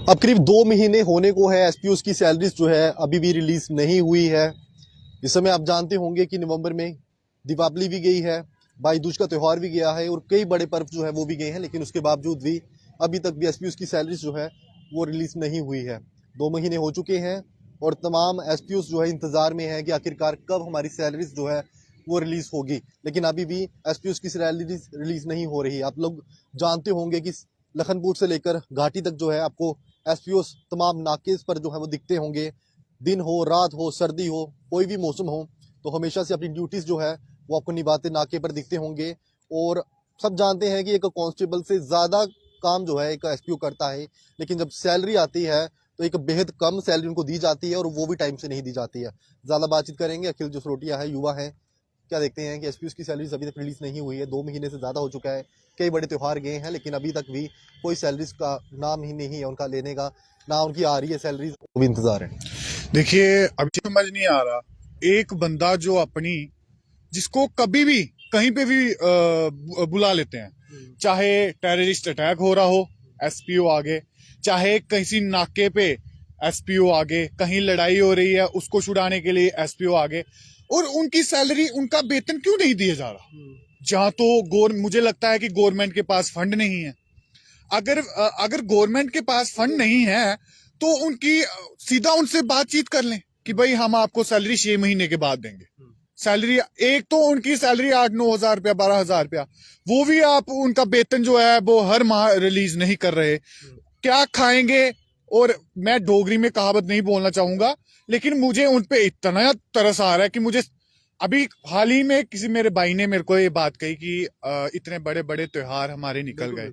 अब करीब 2 महीने होने को है, एसपीओ की सैलरीज जो है अभी भी रिलीज नहीं हुई है। इस समय आप जानते होंगे कि नवंबर में दीपावली भी गई है, भाई दूज का त्यौहार भी गया है और कई बड़े पर्व जो है वो भी गए हैं, लेकिन उसके बावजूद भी अभी तक भी एसपीओ की सैलरीज जो है वो रिलीज नहीं हुई है। 2 महीने हो चुके हैं और तमाम एसपीओ जो है इंतजार में है कि आखिरकार कब हमारी सैलरीज जो है वो रिलीज होगी, लेकिन अभी भी एसपीओ की सैलरीज रिलीज नहीं हो रही। आप लोग जानते होंगे कि लखनपुर से लेकर घाटी तक जो है आपको एसपीओ तमाम नाकेज पर जो है वो दिखते होंगे। दिन हो, रात हो, सर्दी हो, कोई भी मौसम हो, तो हमेशा से अपनी ड्यूटीज जो है वो आपको निभाते नाके पर दिखते होंगे। और सब जानते हैं कि एक कांस्टेबल से ज्यादा काम जो है एक एसपीओ करता है, लेकिन जब सैलरी आती है तो एक बेहद कम सैलरी उनको दी जाती है और वो भी टाइम से नहीं दी जाती है। ज्यादा बातचीत करेंगे, अखिल जसरोटिया है, युवा है, क्या देखते हैं कि एसपीओ की सैलरीज अभी तक रिलीज नहीं हुई है। 2 महीने से ज्यादा हो चुका है, कई बड़े त्योहार गए हैं, लेकिन अभी तक भी कोई सैलरीज का नाम ही नहीं है उनका लेने का, ना उनकी आ रही है सैलरीज, वो भी इंतजार है। देखिए, अभी समझ नहीं आ रहा। एक बंदा जो अपनी, जिसको कभी भी कहीं पे भी बुला लेते हैं, चाहे टेररिस्ट अटैक हो रहा हो, एसपीओ आगे, चाहे किसी नाके पे एसपीओ आगे, कहीं लड़ाई हो रही है उसको छुड़ाने के लिए एसपीओ आगे, और उनकी सैलरी, उनका वेतन क्यों नहीं दिया जा रहा? जहां तो मुझे लगता है कि गवर्नमेंट के पास फंड नहीं है। अगर गवर्नमेंट के पास फंड नहीं है तो उनकी सीधा उनसे बातचीत कर लें कि भाई हम आपको सैलरी 6 महीने के बाद देंगे। सैलरी, एक तो उनकी सैलरी 8-9 हजार रुपया, 12 हजार रुपया, वो भी आप उनका वेतन जो है वो हर माह रिलीज नहीं कर रहे। क्या खाएंगे? और मैं डोगरी में कहावत नहीं बोलना चाहूंगा, लेकिन मुझे उनपे इतना तरस आ रहा है कि मुझे अभी हाल ही में किसी मेरे भाई ने मेरे को ये बात कही कि इतने बड़े बड़े त्योहार हमारे निकल गए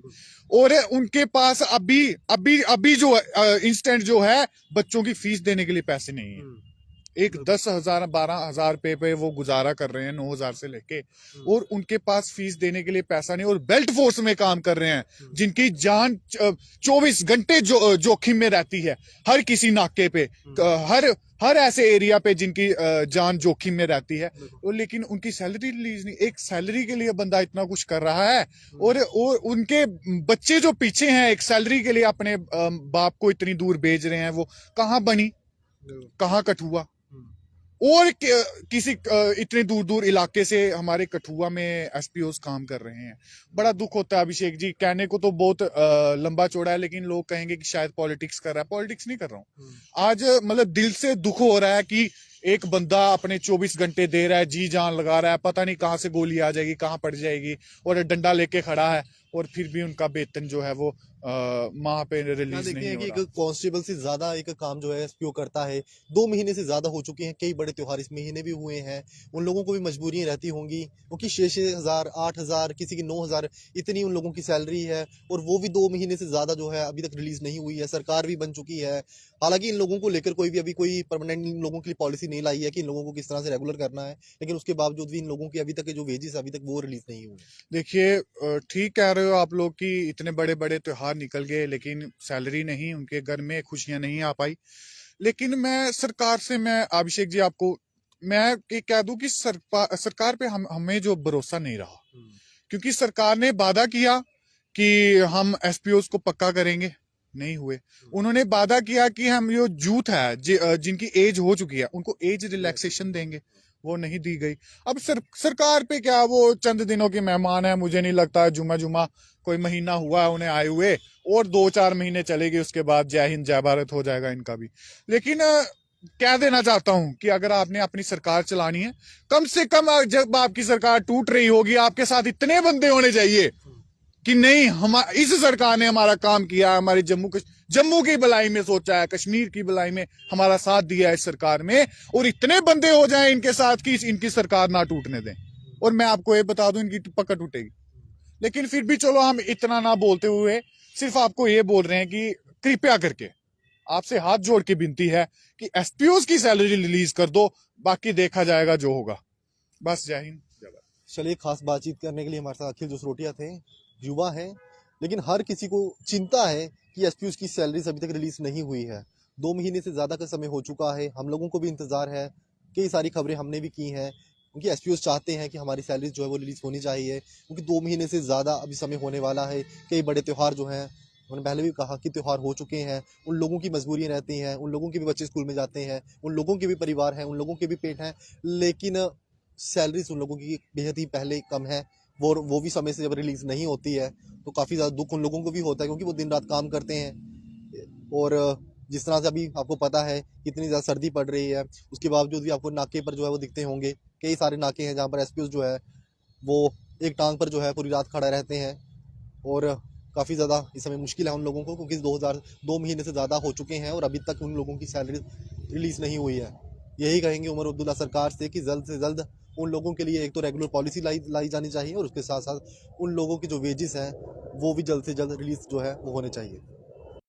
और उनके पास अभी अभी अभी जो इंस्टेंट जो है बच्चों की फीस देने के लिए पैसे नहीं है। एक 10 हजार 12 हजार रुपए पे वो गुजारा कर रहे हैं, 9 हजार से लेके, और उनके पास फीस देने के लिए पैसा नहीं, और बेल्ट फोर्स में काम कर रहे हैं जिनकी जान 24 घंटे जोखिम में रहती है हर किसी नाके पे, हर ऐसे एरिया पे जिनकी जान जोखिम में रहती है, और लेकिन उनकी सैलरी रिलीज नहीं। एक सैलरी के लिए बंदा इतना कुछ कर रहा है, और उनके बच्चे जो पीछे हैं एक सैलरी के लिए अपने बाप को इतनी दूर भेज रहे हैं, वो कहाँ बनी, कहाँ कठुआ, और किसी इतने दूर दूर इलाके से हमारे कठुआ में एसपीओ काम कर रहे हैं। बड़ा दुख होता है अभिषेक जी, कहने को तो बहुत लंबा चौड़ा है, लेकिन लोग कहेंगे कि शायद पॉलिटिक्स कर रहा है। पॉलिटिक्स नहीं कर रहा हूँ आज, मतलब दिल से दुख हो रहा है कि एक बंदा अपने 24 घंटे दे रहा है, जी जान लगा रहा है, पता नहीं कहाँ से गोली आ जाएगी, कहाँ पड़ जाएगी, और डंडा लेके खड़ा है, और फिर भी उनका वेतन जो है वो माह पे रिलीज नहीं हो कि एक रहा। कांस्टेबल से ज्यादा एक काम जो है एसपीओ करता है। 2 महीने से ज्यादा हो चुके हैं, कई बड़े त्योहार इस महीने भी हुए हैं, उन लोगों को भी मजबूरियां रहती होंगी क्योंकि 6-6 हजार, 8 हजार, किसी की 9 हजार, इतनी उन लोगों की सैलरी है, और वो भी 2 महीने से ज्यादा जो है अभी तक रिलीज नहीं हुई है। सरकार भी बन चुकी है, हालांकि इन लोगों को लेकर कोई भी अभी कोई परमानेंट इन लोगों के लिए पॉलिसी नहीं लाई है कि इन लोगों को किस तरह से रेगुलर करना है, लेकिन उसके बावजूद भी इन लोगों की अभी तक के जो वेजेस अभी तक वो रिलीज नहीं हुए। देखिए, ठीक कह रहे हो आप लोग कि इतने बड़े बड़े त्योहार निकल गए लेकिन सैलरी नहीं, उनके घर में खुशियां नहीं आ पाई। लेकिन मैं सरकार से, मैं अभिषेक जी आपको मैं ये कह दूं कि सरकार पे हमें जो भरोसा नहीं रहा, क्योंकि सरकार ने वादा किया कि हम एसपीओ को पक्का करेंगे, नहीं हुए। उन्होंने वादा किया कि हम जो यूथ है जिनकी एज हो चुकी है उनको एज रिलैक्सेशन देंगे, वो नहीं दी गई। अब सरकार पे क्या, वो चंद दिनों के मेहमान है, मुझे नहीं लगता जुमा जुमा कोई महीना हुआ है उन्हें आए हुए, और 2-4 महीने चलेगी, उसके बाद जय हिंद जय भारत हो जाएगा इनका भी। लेकिन कह देना चाहता हूं कि अगर आपने अपनी सरकार चलानी है, कम से कम जब आपकी सरकार टूट रही होगी आपके साथ इतने बंदे होने चाहिए कि नहीं, हम इस सरकार ने हमारा काम किया, हमारी जम्मू की भलाई में सोचा है, कश्मीर की भलाई में हमारा साथ दिया है इस सरकार में, और इतने बंदे हो जाएं इनके साथ कि इनकी सरकार ना टूटने दें। और मैं आपको ये बता दूं, इनकी पक्का टूटेगी। लेकिन फिर भी चलो, हम इतना ना बोलते हुए सिर्फ आपको ये बोल रहे हैं कि कृपया करके आपसे हाथ जोड़ के विनती है कि एसपीओ की सैलरी रिलीज कर दो, बाकी देखा जाएगा जो होगा। बस, जय हिंद जय भारत। चलिए, खास बातचीत करने के लिए हमारे साथ अखिल जसरोटिया थे, युवा हैं, लेकिन हर किसी को चिंता है कि एसपीओ की सैलरीज अभी तक रिलीज नहीं हुई है। 2 महीने से ज्यादा का समय हो चुका है, हम लोगों को भी इंतजार है, कई सारी खबरें हमने भी की हैं, क्योंकि एसपीओ चाहते हैं कि हमारी सैलरीज जो है वो रिलीज होनी चाहिए, क्योंकि 2 महीने से ज्यादा अभी समय होने वाला है, कई बड़े त्योहार जो हैं मैंने पहले भी कहा कि त्यौहार हो चुके हैं, उन लोगों की मजबूरियां रहती हैं, उन लोगों के भी बच्चे स्कूल में जाते हैं, उन लोगों के भी परिवार हैं, उन लोगों के भी पेट हैं, लेकिन सैलरीज उन लोगों की बेहद ही पहले कम है। वो भी समय से जब रिलीज़ नहीं होती है तो काफ़ी ज़्यादा दुख उन लोगों को भी होता है, क्योंकि वो दिन रात काम करते हैं। और जिस तरह से अभी आपको पता है कितनी ज़्यादा सर्दी पड़ रही है, उसके बावजूद भी आपको नाके पर जो है वो दिखते होंगे, कई सारे नाके हैं जहाँ पर एसपीओ जो है वो एक टांग पर जो है पूरी रात खड़ा रहते हैं। और काफ़ी ज़्यादा इस समय मुश्किल है उन लोगों को, क्योंकि 2 महीने से ज़्यादा हो चुके हैं और अभी तक उन लोगों की सैलरी रिलीज़ नहीं हुई है। यही कहेंगे उमर अब्दुल्ला सरकार से कि जल्द उन लोगों के लिए एक तो रेगुलर पॉलिसी लाई जानी चाहिए, और उसके साथ साथ उन लोगों की जो वेजेस हैं वो भी जल्द से जल्द रिलीज़ जो है वो होने चाहिए।